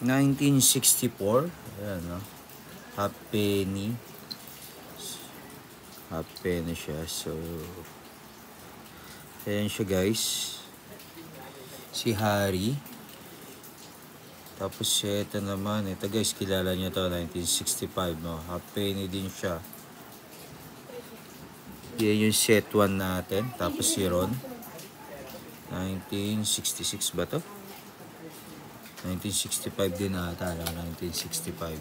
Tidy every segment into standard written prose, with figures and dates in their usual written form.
1964. Ayan, no? Half penny. Half penny siya. So, ayan siya guys. Si Harry. Tapos ito naman. Ito guys, kilala nyo to. 1965, no? Half penny din siya. Yan yung set 1 natin. Tapos si Ron. 1966 ba to? 1965 din ata. 1965.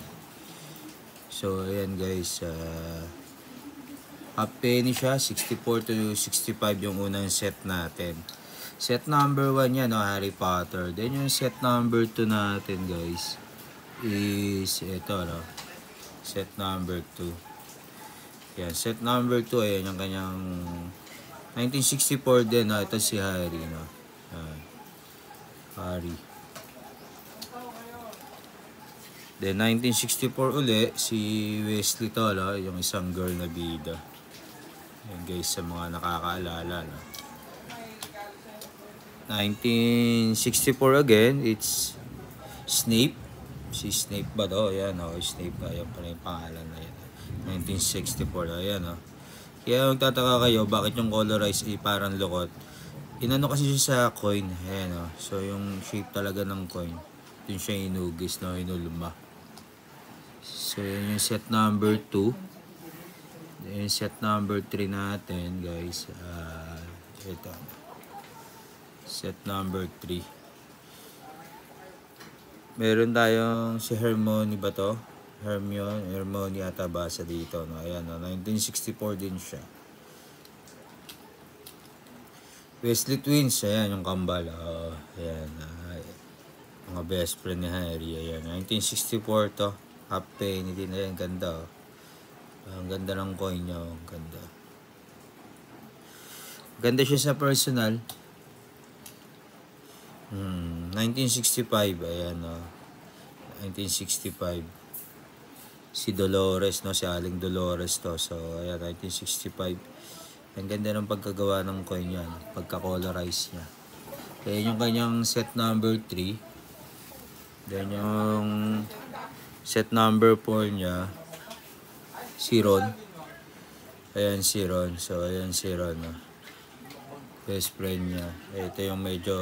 So, ayan guys. Half penny siya. 64 to 65 yung unang set natin. Set number 1 yan, no? Harry Potter. Then yung set number 2 natin guys is ito, no? Set number 2. Yan. Set number 2. Ayan yung kanyang 1964 din, no? Ito si Harry, no? Harry. Then 1964 uli si Wesley to, no? Yung isang girl na bida. Yan guys, sa mga nakakaalala, no? 1964 again, it's Snape. Si Snape ba to? Ayan, oh, Snape. Ayan pa rin yung pangalan na yan. 1964, ayan, oh. Kaya magtataka kayo, bakit yung colorized parang lukot? Inano kasi siya sa coin. Ayan, oh. So, yung shape talaga ng coin. Yun siya inugis, no? Inulma. So, yun yung set number 2. Then, set number 3 natin, guys. Ito. Set number 3. Meron tayong si Hermione ba to? Hermione ata basa dito, no? Ayan, no? 1964 din siya. Wesley Twins, ayan yung kambal. Ayan, mga best friend ni Harry. Ayan, 1964 to. Half penny din. Ayan, ganda. Ang ganda ng coin niya. Ang ganda. Ganda siya sa personal. 1965. Ayan, no? 1965. Si Dolores, no? Si Aling Dolores to. So, ayan, 1965. Ang ganda ng pagkagawa ng coin niya, no? Pagka-colorize niya. Kaya yung kanyang set number 3. Then yung set number 4 niya, si Ron. Ayan si Ron. So, ayan si Ron, no? Best friend niya. Ito yung medyo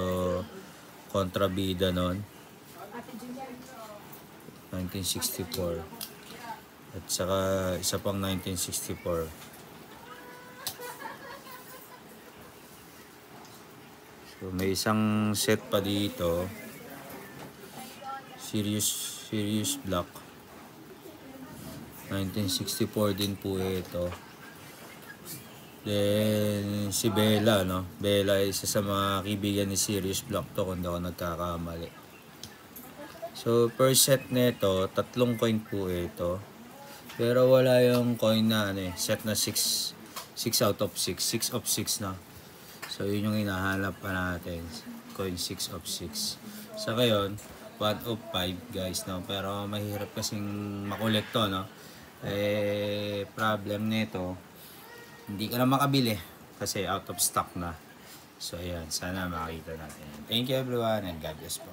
kontrabida nun. 1964. At saka isa pang 1964. So, may isang set pa dito. Sirius Black. 1964 din po ito. Then, si Bella, no? Bella ay isa sa mga kaibigan ni Sirius Black to, kung di ako nagkakamali. So, per set nito, 3 coin po ito. Pero wala yung coin na, set na 6 out of 6. 6 of 6 na. So, yun yung hinahanap pa natin. Coin 6 of 6. Sa ngayon, 1 of 5, guys, no? Pero mahirap kasing makulit to, no? Problem nito, hindi ka na makabili kasi out of stock na. So, ayan. Sana makita natin. Thank you everyone and God bless po.